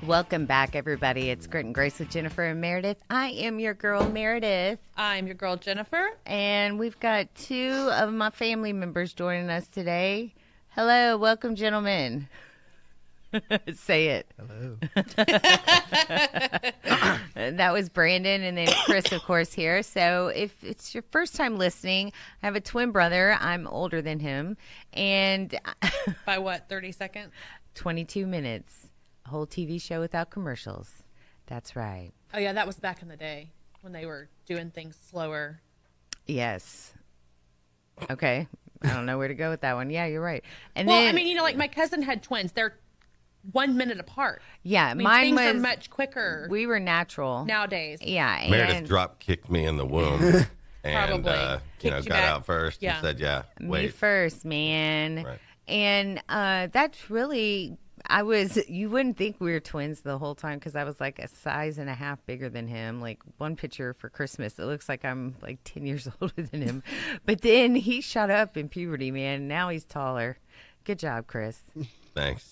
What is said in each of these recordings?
Welcome back, everybody. It's Grit and Grace with Jennifer and Merideth. I am your girl, Merideth. I'm your girl, Jennifer. And we've got two of my family members joining us today. Hello. Welcome, gentlemen. Say it. Hello. That was Brandon and then Chris, of course, here. So if it's your first time listening, I have a twin brother. I'm older than him. And By what, 30 seconds? 22 minutes. A whole TV show without commercials. That's right. Oh, yeah, that was back in the day when they were doing things slower. Yes. Okay. I don't know where to go with that one. Yeah, you're right. And Well, then, I mean, you know, like my cousin had twins. They're 1 minute apart. yeah, I mean, mine things was are much quicker we were natural. nowadays. Yeah, Meredith and drop kicked me in the womb and Probably. got Kicked you back. out first Yeah. and said, "Yeah, me wait." first, man. Right. And that's really you wouldn't think we were twins the whole time because I was like a size and a half bigger than him. Like one picture for Christmas, it looks like I'm like 10 years older than him. But then he shot up in puberty, man. Now he's taller. Good job, Chris. Thanks.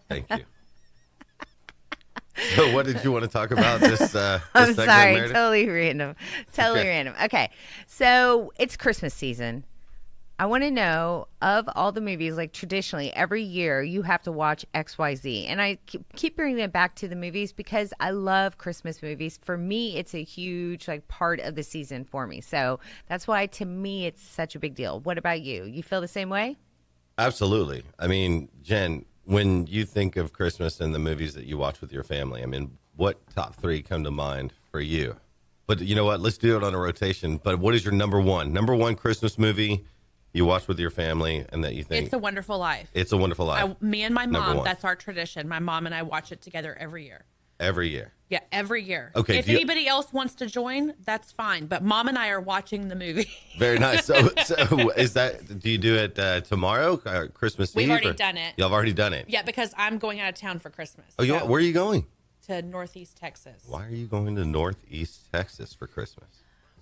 Thank you. So, what did you want to talk about this? I'm this segment, sorry, Meredith? totally random. Totally Okay. random. Okay, so it's Christmas season. I want to know, of all the movies, like traditionally, every year you have to watch XYZ. And I keep bringing it back to the movies because I love Christmas movies. For me, it's a huge like part of the season for me. So that's why, to me, it's such a big deal. What about you? You feel the same way? Absolutely. I mean, Jen, when you think of Christmas and the movies that you watch with your family, I mean, what top three come to mind for you? But you know what? Let's do it on a rotation. But what is your number one Christmas movie you watch with your family and that you think It's a Wonderful Life. It's a Wonderful Life? Me and my Number mom, one. that's our tradition. My mom and I watch it together every year. Every year. Yeah, every year. Okay, If anybody else wants to join, that's fine. But mom and I are watching the movie. Very nice. So is that? Do you do it tomorrow, Christmas We've Eve? already or- done it. Y'all have already done it. Yeah, because I'm going out of town for Christmas. Oh, So, where are you going? to Northeast Texas. Why are you going to Northeast Texas for Christmas?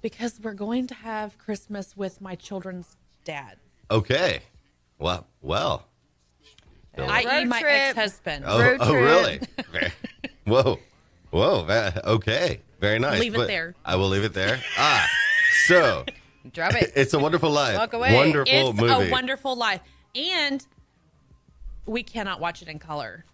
Because we're going to have Christmas with my children's dad, Okay. Well. i.e. my trip. ex-husband. Road Oh, trip. really? Okay. Whoa. Okay. Very nice. Leave it But there. I will leave it there. So Drop it. It's a Wonderful Life. Walk away. Wonderful It's movie. a Wonderful Life. And we cannot watch it in color.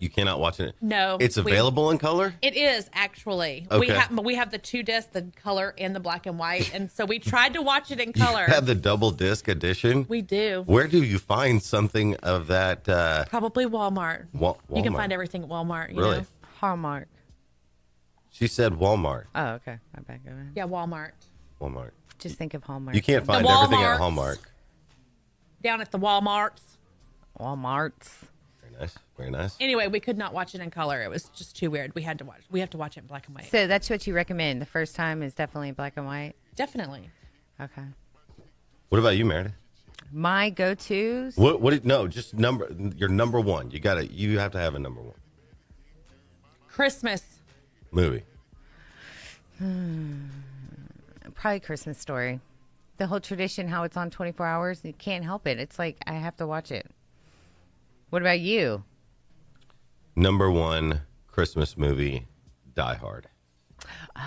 You cannot watch it. No. It's available in color? It is, actually. Okay. We have the two discs, the color and the black and white. And so we tried to watch it in color. You have the double disc edition? We do. Where do you find something of that? Probably Walmart. You can Walmart. find everything at Walmart. You Really? know? Hallmark. She said Walmart. Oh, okay. My bad. Go ahead. Yeah, Walmart. Walmart. Just think of Hallmark. You can't find The everything at Walmarts. Hallmark. Down at the Walmarts. Walmarts. Very nice. Very nice. Anyway, we could not watch it in color. It was just too weird. We have to watch it in black and white. So that's what you recommend. The first time is definitely black and white. Definitely. Okay. What about you, Meredith? My go-tos. Just your number one. You have to have a number one Christmas. movie. Probably Christmas Story. The whole tradition, how it's on 24 hours, you can't help it. It's like I have to watch it. What about you? Number one Christmas movie, Die Hard.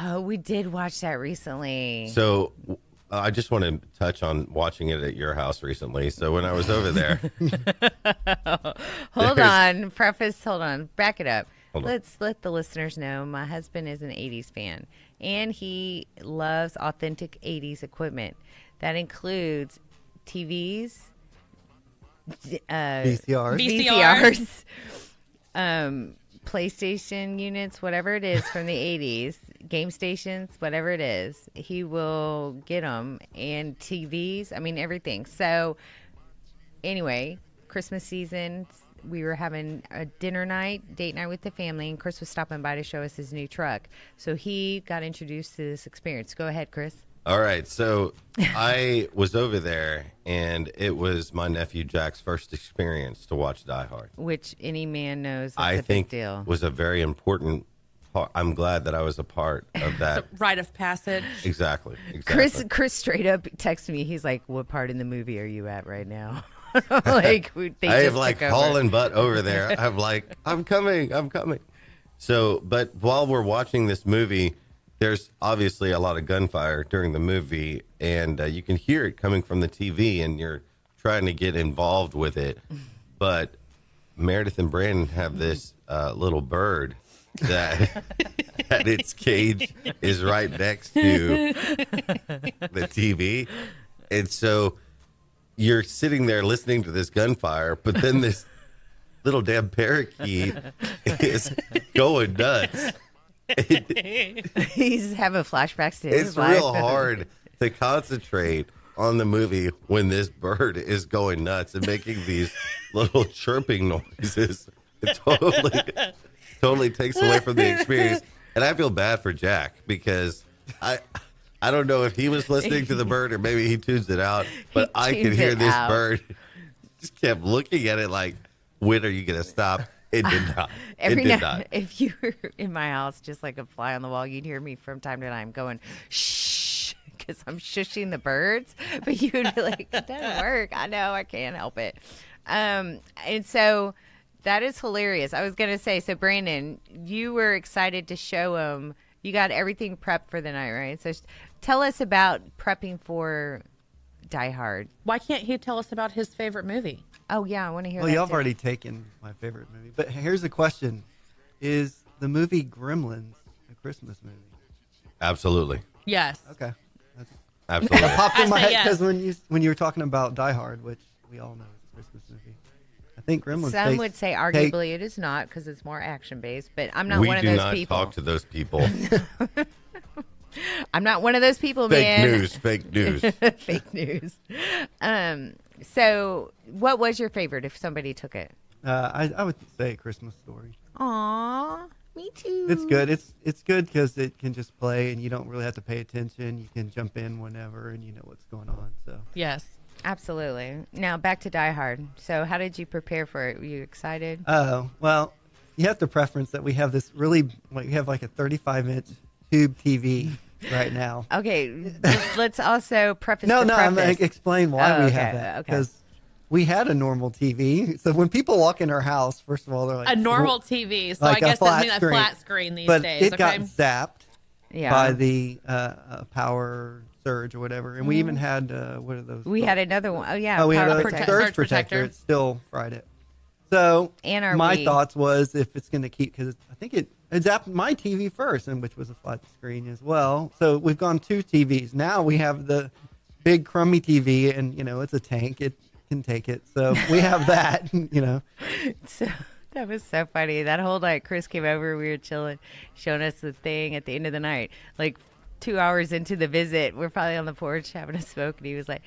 Oh, we did watch that recently. So I just want to touch on watching it at your house recently. So when I was over there, Hold on. Back it up. Hold on. Let's let the listeners know my husband is an 80s fan, and he loves authentic 80s equipment. That includes TVs, VCRs. VCRs, PlayStation units, whatever it is from the 80s, game stations, whatever it is. He will get them, and TVs, I mean, everything. So anyway, Christmas season, we were having a date night with the family, and Chris was stopping by to show us his new truck. So he got introduced to this experience. Go ahead, Chris. all right. So I was over there, and it was my nephew Jack's first experience to watch Die Hard. Which any man knows that's I a think big deal. was a very important part. I'm glad that I was a part of that. Rite of passage. Exactly. Chris straight up texted me. He's like, "What part in the movie are you at right now?" Like they I just have like took over. hauling butt over there. I'm like, I'm coming. So, but while we're watching this movie, there's obviously a lot of gunfire during the movie, and you can hear it coming from the TV, and you're trying to get involved with it. But Meredith and Brandon have this little bird that its cage is right next to the TV. And so you're sitting there listening to this gunfire, but then this little damn parakeet is going nuts. He's having flashbacks to his It's life. real hard to concentrate on the movie when this bird is going nuts and making these little chirping noises. It totally takes away from the experience. And I feel bad for Jack because I don't know if he was listening to the bird or maybe he tunes it out, but I could hear this bird just kept looking at it like, when are you going to stop? It did not. Every It did now, not. if you were in my house, just like a fly on the wall, you'd hear me from time to time going, shh, because I'm shushing the birds. But you would be like, it doesn't work. I know, I can't help it. And so that is hilarious. I was going to say, so Brandon, you were excited to show him. You got everything prepped for the night, right? So tell us about prepping for Die Hard. Why can't he tell us about his favorite movie? Oh, yeah, I want to hear Well, that y'all have too. already taken my favorite movie. But here's the question. Is the movie Gremlins a Christmas movie? Absolutely. Yes. Okay. That's Absolutely. popped in I my say head yes. because when you were talking about Die Hard, which we all know is a Christmas movie, I think Gremlins Some takes- would say take- arguably it is not because it's more action based, but I'm not We one of do those not people. talk to those people. I'm not one of those people, Fake man. news. Fake news. Fake news. So what was your favorite if somebody took it? I would say Christmas Story. Aw, me too. It's good. It's good because it can just play and you don't really have to pay attention. You can jump in whenever and you know what's going on. So Yes. Absolutely. Now back to Die Hard. So how did you prepare for it? Were you excited? Oh, well, you have to preference that we have this really, we have like a 35-inch tube TV right now. Okay, let's also preface No, the I'm preface. going to explain why Oh, we okay, have that. okay. Because we had a normal TV. So when people walk in our house, first of all, they're like, A normal TV. So like I a guess flat that means a screen. flat screen these but days. it got Okay. zapped Yeah. by the power surge or whatever. And we even had, what are those? We called? had another one. Oh, yeah. Oh, we had Power a Protector. surge Surge protector. protector. It still fried it. So And our my Wii. thoughts was if it's going to keep, because I think it zapped my TV first, and which was a flat screen as well. So we've gone 2 TVs. Now we have the big crummy TV, and it's a tank. It can take it. So we have that. So, that was so funny. That whole night, Chris came over. We were chilling, showing us the thing at the end of the night. Like 2 hours into the visit, we're probably on the porch having a smoke, and he was like,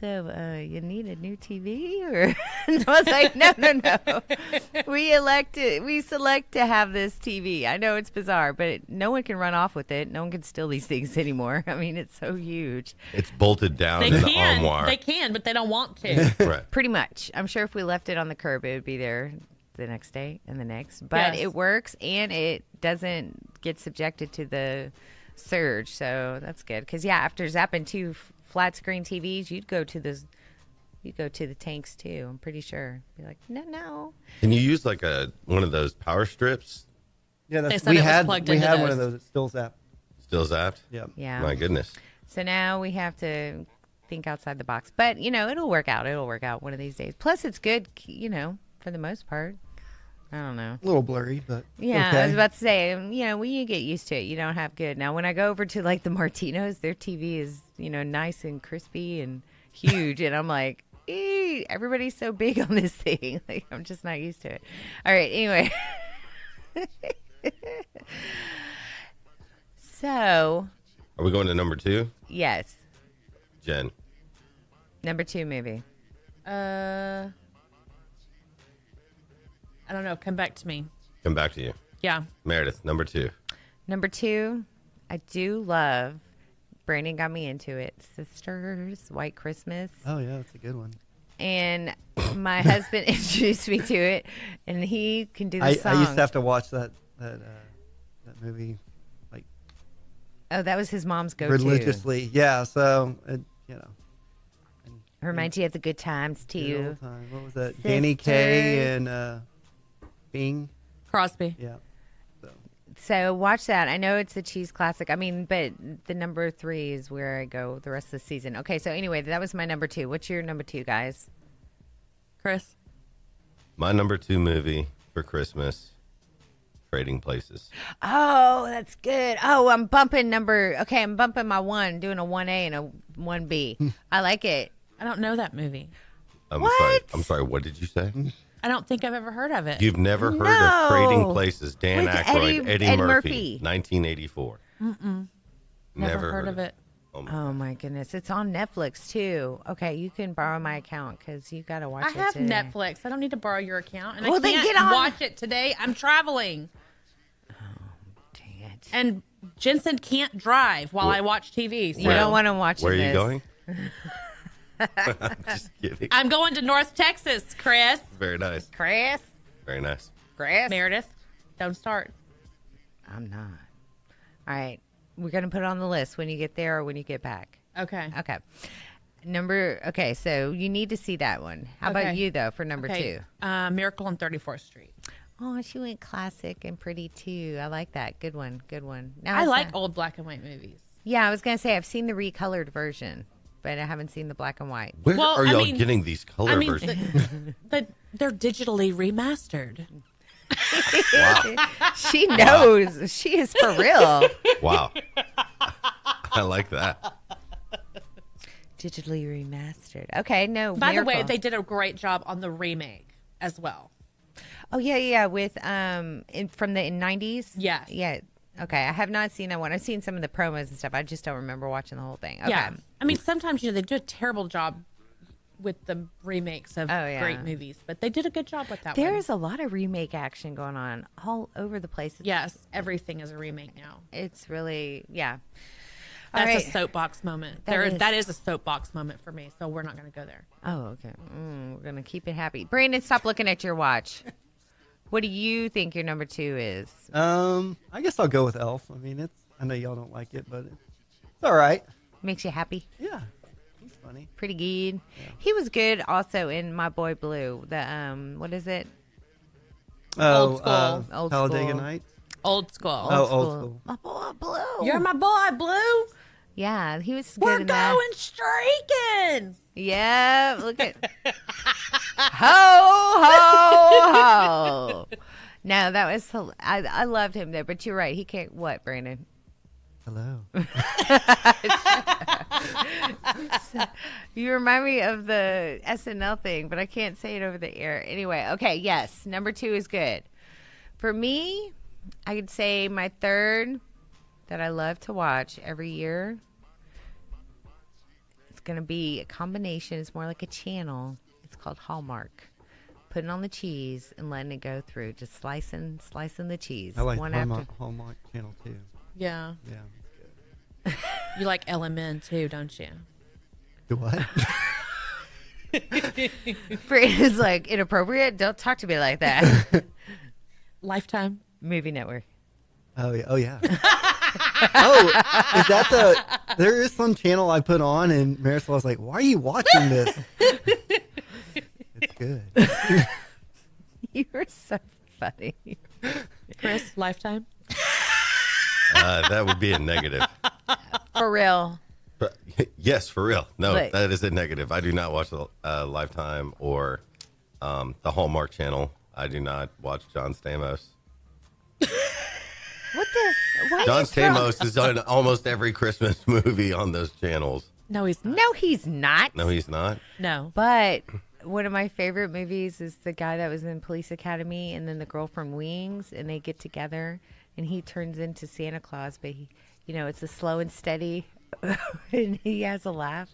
"So, you need a new TV?" Or and I was like, "No. We select to have this TV. I know it's bizarre, but no one can run off with it. No one can steal these things anymore. I mean, it's so huge. It's bolted down They in the can. armoire. They can, but they don't want to. Right. Pretty much. I'm sure if we left it on the curb, it would be there the next day and the next. But Yes. it works, and it doesn't get subjected to the surge, so that's good. Because after zapping 2 flat screen TVs, you'd go to the tanks too. I'm pretty sure. Be like, no. Can you use like one of those power strips? Yeah, They that's, said we it was had plugged we into had one of those. those. It's still zapped. Still zapped? Yep. Yeah. My goodness. So now we have to think outside the box, but it'll work out. It'll work out one of these days. Plus, it's good, for the most part. I don't know. A little blurry, but Yeah, okay. I was about to say, when you get used to it, you don't have good. Now, when I go over to like the Martinos, their TV is, nice and crispy and huge, and I'm like, everybody's so big on this thing. Like, I'm just not used to it. All right, anyway. So, Are we going to number 2? yes, Jen. number 2 movie. I don't know. Come back to me. Come back to you. Yeah. Meredith, number 2. Number 2, I do love. Brandon got me into it. Sisters, White Christmas. Oh yeah, that's a good one. And my husband introduced me to it, and he can do the I song. used to have to watch that movie like Oh, that was his mom's go-to. religiously. Yeah, so Reminds you of the good times Good too. old time. What was that? Danny Kaye Sisters. and Bing. Crosby. Yeah. So So watch that. I know it's a cheese classic. I mean, but the number 3 is where I go the rest of the season. Okay, so anyway, that was my number 2. What's your number 2, guys? Chris. My number 2 movie for Christmas, Trading Places. Oh, that's good. Oh, I'm bumping my 1, doing a 1A and a 1B. I like it. I don't know that movie. What? I'm sorry, what did you say? I don't think I've ever heard of it. You've never heard No. of Trading Places, Dan With Aykroyd, Eddie Ed Murphy, Murphy. 1984. Never heard of it. Oh, my Oh my goodness, it's on Netflix too. Okay, you can borrow my account because you got to watch I it. have today. Netflix. I don't need to borrow your account. And Well, I then can't get on. watch it today. I'm traveling. Dang it. And Jensen can't drive while I watch TV. So You don't want to watch Where are this. you going? I'm just kidding. I'm going to North Texas, Chris. Very nice. Chris? Very nice. Chris? Meredith, don't start. I'm not. All right. We're going to put it on the list when you get there or when you get back. Okay. Okay. Okay, so you need to see that one. How about Okay. you, though, for number 2? Miracle on 34th Street. Oh, she went classic and pretty, too. I like that. Good one. Good one. Now, I is like that- old black and white movies. Yeah, I was going to say, I've seen the recolored version, but I haven't seen the black and white. Where Well, are I y'all mean- getting these color I versions? mean, they're digitally remastered. Wow. She knows. She is for real. Wow. I like that. Digitally remastered. Okay, no. By the way, Miracle. they did a great job on the remake as well. Oh yeah, with from the 90s. Yes. Yeah. Okay, I have not seen that one. I've seen some of the promos and stuff. I just don't remember watching the whole thing. Okay. Yeah. I mean, sometimes they do a terrible job with the remakes of Oh, yeah. great movies, but they did a good job with that one. There's a lot of remake action going on all over the place. Yes, everything is a remake now. It's really All That's right. a soapbox moment. That That is. is a soapbox moment for me, so we're not going to go there. Oh, okay. We're gonna keep it happy. Brandon, stop looking at your watch. What do you think your number 2 is? I guess I'll go with Elf. I mean, I know y'all don't like it, but it's all right. Makes you happy? Yeah, he's funny. Pretty good. He was good also in My Boy Blue. The what is it? Oh, School. Old Talladega School. Nights. Old school. Oh, Old School. My Boy Blue. You're my boy, Blue. Yeah, he was good We're in that. going streaking. Yeah, look at ho ho ho. No, that was I loved him there, but you're right. He can't. What, Brandon? Hello. You remind me of the SNL thing, but I can't say it over the air. Anyway, okay, yes, number 2 is good. For me, I could say my 3rd that I love to watch every year. It's going to be a combination. It's more like a channel. It's called Hallmark. Putting on the cheese and letting it go through. Just slicing the cheese. I like one Hallmark, after. Hallmark Channel too. Yeah. Yeah, that's good. You like LMN too, don't you? Do what? Brandon's like, inappropriate? Don't talk to me like that. Lifetime. Movie Network. Oh yeah. Oh yeah. Oh, is that there is some channel I put on and Marisol was like, "Why are you watching this?" It's good. You were so funny. Chris, Lifetime. That would be a negative. For real. But, yes, for real. No, But- that is a negative. I do not watch Lifetime or the Hallmark Channel. I do not watch John Stamos. What the? Why John is wrong? Stamos is on almost every Christmas movie on those channels. No, he's not. No, he's not. No, he's not. No. But one of my favorite movies is the guy that was in Police Academy and then the girl from Wings, and they get together and he turns into Santa Claus, but he, it's a slow and steady, and he has a laugh.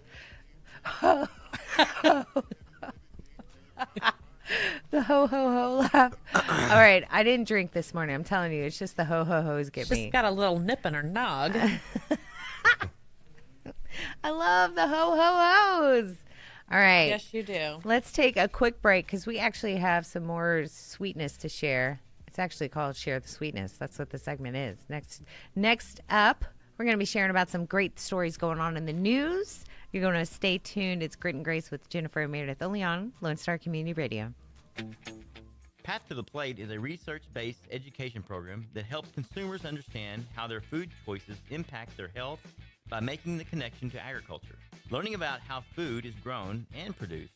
The ho ho ho laugh. All right, I didn't drink this morning. I'm telling you, it's just the ho ho ho's get She's me. got a little nip in her nog. I love the ho ho ho's. All right. Yes, you do. Let's take a quick break because we actually have some more sweetness to share. It's actually called Share the Sweetness. That's what the segment is. Next up, we're going to be sharing about some great stories going on in the news You're going to stay tuned. It's Grit and Grace with Jennifer and Merideth, only on Lone Star Community Radio. Path to the Plate is a research-based education program that helps consumers understand how their food choices impact their health by making the connection to agriculture. Learning about how food is grown and produced,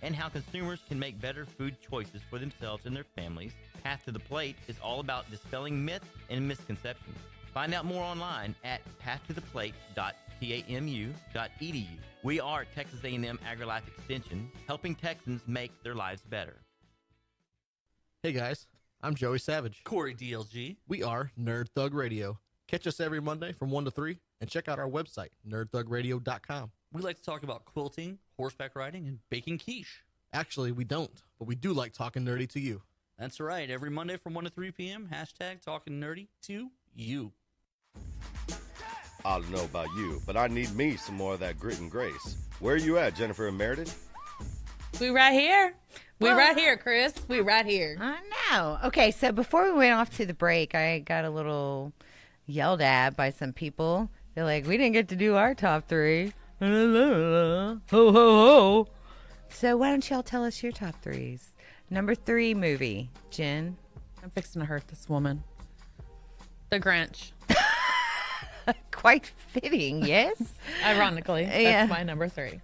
and how consumers can make better food choices for themselves and their families, Path to the Plate is all about dispelling myths and misconceptions. Find out more online at pathtotheplate.tamu.edu. We are Texas A&M AgriLife Extension, helping Texans make their lives better. Hey guys, I'm Joey Savage. Corey DLG. We are Nerd Thug Radio. Catch us every Monday from 1 to 3 and check out our website, nerdthugradio.com. We like to talk about quilting, horseback riding, and baking quiche. Actually, we don't, but we do like talking nerdy to you. That's right. Every Monday from 1 to 3 p.m., hashtag talking nerdy to you. I don't know about you, but I need me some more of that grit and grace. Where are you at, Jennifer and Merideth? We right here. We Well- right here, Chris. We right here. I know. Okay, so before we went off to the break, I got a little yelled at by some people. They're like, we didn't get to do our top 3. Ho, ho, ho. So why don't y'all tell us your top 3s? Number 3 movie, Jen. I'm fixing to hurt this woman. The Grinch. Quite fitting, yes? Ironically, Yeah. that's my number 3.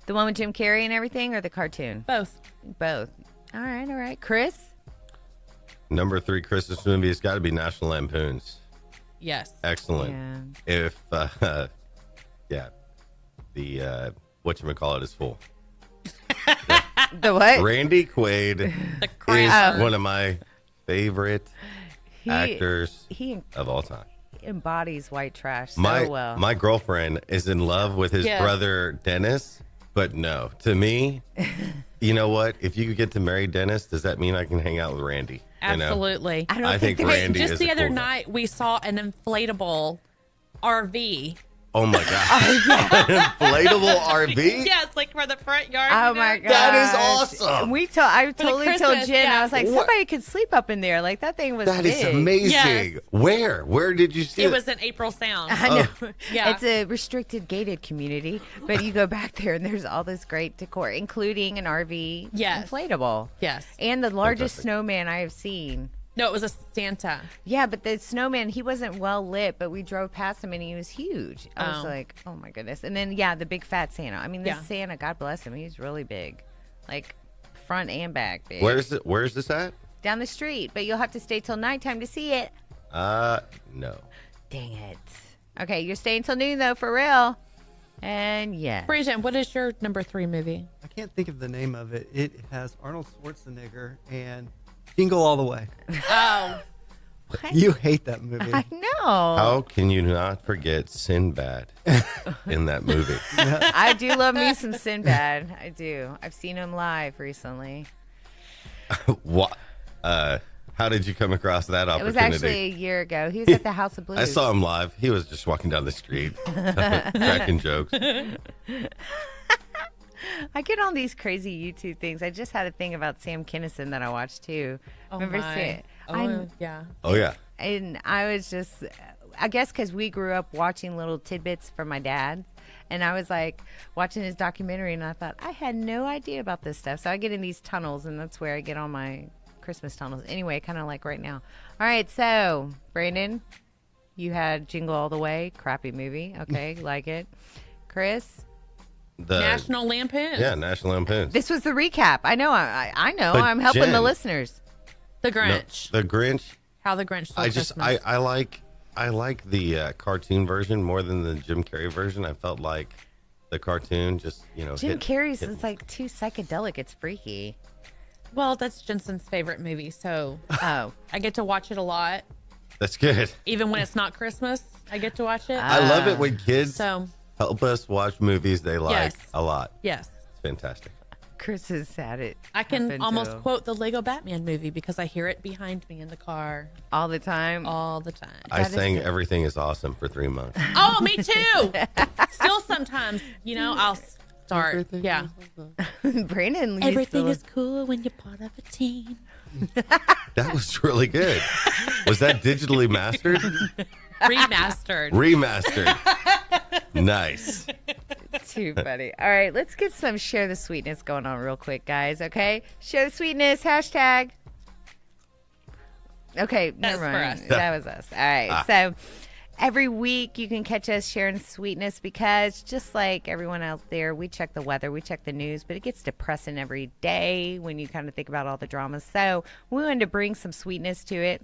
The one with Jim Carrey and everything, or the cartoon? Both. Both. All right. Chris? Number 3 Christmas movie has got to be National Lampoons. Yes. Excellent. Yeah. If, the, whatchamacallit is full. The what? Randy Quaid The is crap. one of my favorite He- actors He of all time. embodies white trash so My well. my girlfriend is in love with his Yeah. brother Dennis, but no, to me, you know what? If you could get to marry Dennis, does that mean I can hang out with Randy? You know? Absolutely. I don't I think there's- Randy Just is the a other cool guy. night, we saw an inflatable RV. Oh my god, inflatable RV. Yes, like for the front yard. Oh you know? my god, That is awesome. I totally told Christmas, Jen. yeah. I was like, What? somebody could sleep up in there. Like that thing was That is big. amazing. Yes. Where did you see It was in April Sound. I know. Yeah. It's a restricted gated community, but you go back there and there's all this great decor, including an RV Yes. inflatable. Yes. And the largest Fantastic. snowman I have seen. No, it was a Santa. Yeah, but the snowman, he wasn't well lit, but we drove past him and he was huge. I was Oh. like, oh my goodness. And then, yeah, the big fat Santa. I mean, this Yeah. Santa, God bless him, he's really big. Like, front and back big. Where's this at? Down the street, but you'll have to stay till nighttime to see it. No. Dang it. Okay, you're staying till noon, though, for real. And yeah. Bridget, what is your number 3 movie? I can't think of the name of it. It has Arnold Schwarzenegger and Jingle All the Way. Oh, You hate that movie. I know. How can you not forget Sinbad in that movie? I do love me some Sinbad. I do. I've seen him live recently. What? How did you come across that It was opportunity? actually a year ago. He was at the House of Blues. I saw him live. He was just walking down the street, cracking jokes. I get on these crazy YouTube things. I just had a thing about Sam Kinison that I watched too. oh Remember my. seeing it? Oh, yeah. Oh yeah. And I was just, I guess because we grew up watching little tidbits from my dad. And I was like watching his documentary and I thought, I had no idea about this stuff. So I get in these tunnels and that's where I get all my Christmas tunnels. Anyway, kind of like right now. All right. So, Brandon, you had Jingle All the Way. Crappy movie. Okay. Like it. Chris? The National Lampoon. Yeah, National Lampoons. This was the recap. I know. I know. But I'm helping the Jen- listeners. The No, Grinch. the Grinch. How the Grinch Stole I just Christmas. I like the cartoon version more than the Jim Carrey version. I felt like the cartoon just Jim hit- Carrey's hit is like too psychedelic. It's freaky. Well, that's Jensen's favorite movie, so Oh. I get to watch it a lot. That's good. Even when it's not Christmas, I get to watch it. I love it when kids so, help us watch movies they like Yes. a lot. yes. It's fantastic. Chris has had it. I can happen to almost him quote the Lego Batman movie because I hear it behind me in the car all the time. all the time. I That is sang good. Everything is Awesome for 3 months. Oh, me too. Still sometimes, I'll start. Yeah. Brandon, used Everything to- is cool when you're part of a team. That was really good. Was that digitally mastered? Remastered. Remastered. Nice. Too funny. All right, let's get some share the sweetness going on real quick, guys. Okay, share the sweetness hashtag. Okay, That's never for mind. us. That was us. All right, so every week you can catch us sharing sweetness because just like everyone out there, we check the weather, we check the news, but it gets depressing every day when you kind of think about all the dramas. So we wanted to bring some sweetness to it.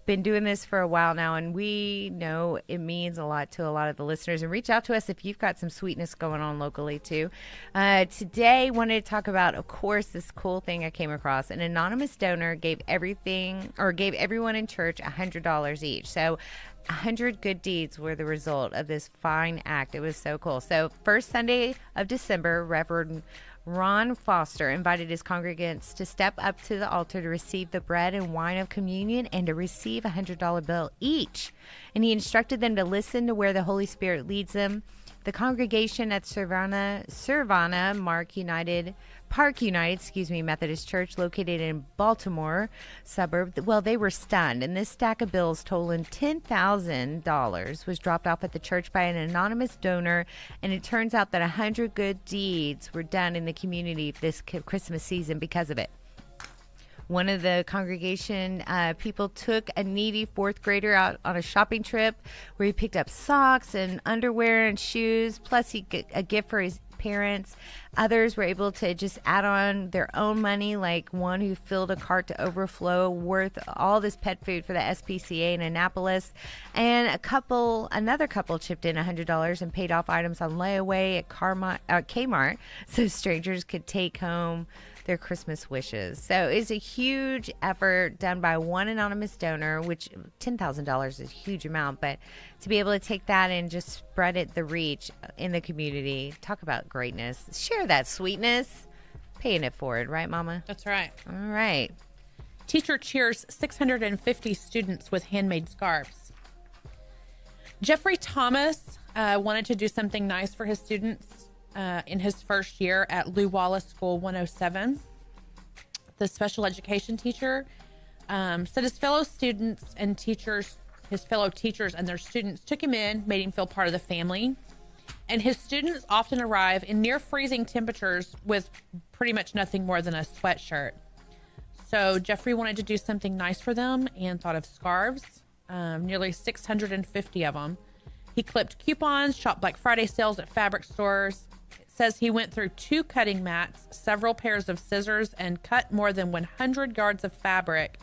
Been doing this for a while now, and we know it means a lot to a lot of the listeners. And reach out to us if you've got some sweetness going on locally too. Today, wanted to talk about, of course, this cool thing I came across. An anonymous donor gave everyone in church $100 each. So 100 good deeds were the result of this fine act. It was so cool. So first Sunday of December, Reverend Ron Foster invited his congregants to step up to the altar to receive the bread and wine of communion and to receive a $100 bill each. And he instructed them to listen to where the Holy Spirit leads them. The congregation at Park United Methodist Church, located in Baltimore suburb, well, they were stunned. And this stack of bills totaling $10,000 was dropped off at the church by an anonymous donor. And it turns out that 100 good deeds were done in the community this Christmas season because of it. One of the congregation people took a needy fourth grader out on a shopping trip where he picked up socks and underwear and shoes, plus he got a gift for his parents. Others were able to just add on their own money, like one who filled a cart to overflow worth all this pet food for the SPCA in Annapolis. And another couple chipped in $100 and paid off items on layaway at Kmart so strangers could take home their Christmas wishes. So it's a huge effort done by one anonymous donor, which $10,000 is a huge amount, but to be able to take that and just spread the reach in the community, talk about greatness. Share that sweetness, paying it forward, right, Mama? That's right. All right. Teacher cheers 650 students with handmade scarves. Jeffrey Thomas wanted to do something nice for his students in his first year at Lew Wallace School 107. The special education teacher said his fellow teachers and their students took him in, made him feel part of the family. And his students often arrive in near freezing temperatures with pretty much nothing more than a sweatshirt. So Jeffrey wanted to do something nice for them and thought of scarves, nearly 650 of them. He clipped coupons, shopped Black Friday sales at fabric stores. Says he went through 2 cutting mats, several pairs of scissors, and cut more than 100 yards of fabric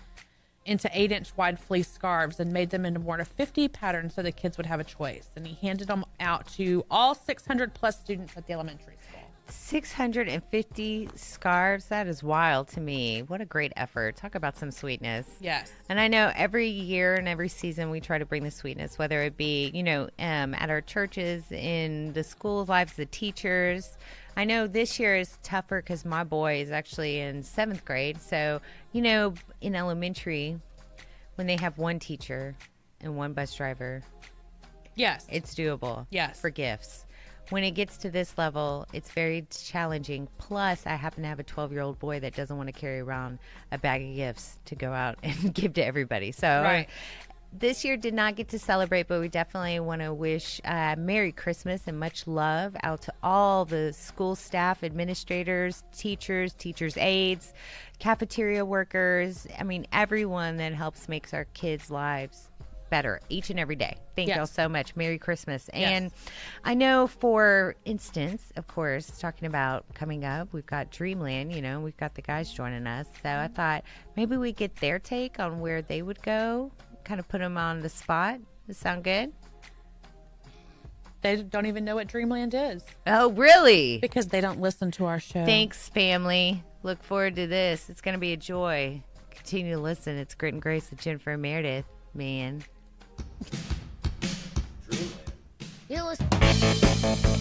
into 8-inch wide fleece scarves and made them into more than 50 patterns so the kids would have a choice. And he handed them out to all 600 plus students at the elementary school. 650 scarves. That is wild to me. What a great effort. Talk about some sweetness. Yes. And I know every year and every season we try to bring the sweetness, whether it be, at our churches, in the school lives, the teachers. I know this year is tougher because my boy is actually in 7th grade. So, in elementary, when they have one teacher and one bus driver, Yes. it's doable. Yes. For gifts. When it gets to this level, it's very challenging. Plus, I happen to have a 12-year-old boy that doesn't want to carry around a bag of gifts to go out and give to everybody. So Right. This year did not get to celebrate, but we definitely want to wish Merry Christmas and much love out to all the school staff, administrators, teachers' aides, cafeteria workers. I mean, everyone that helps makes our kids' lives better each and every day. Thank Yes. y'all so much. Merry Christmas. Yes. And I know, for instance, of course, talking about coming up, we've got Dreamland, we've got the guys joining us. So I thought maybe we get their take on where they would go, kind of put them on the spot. Does that sound good? They don't even know what Dreamland is Oh, really? because they don't listen to our show. Thanks, family. Look forward to this. It's going to be a joy. Continue to listen. It's Grit and Grace with Jennifer and Merideth, man. You're listening.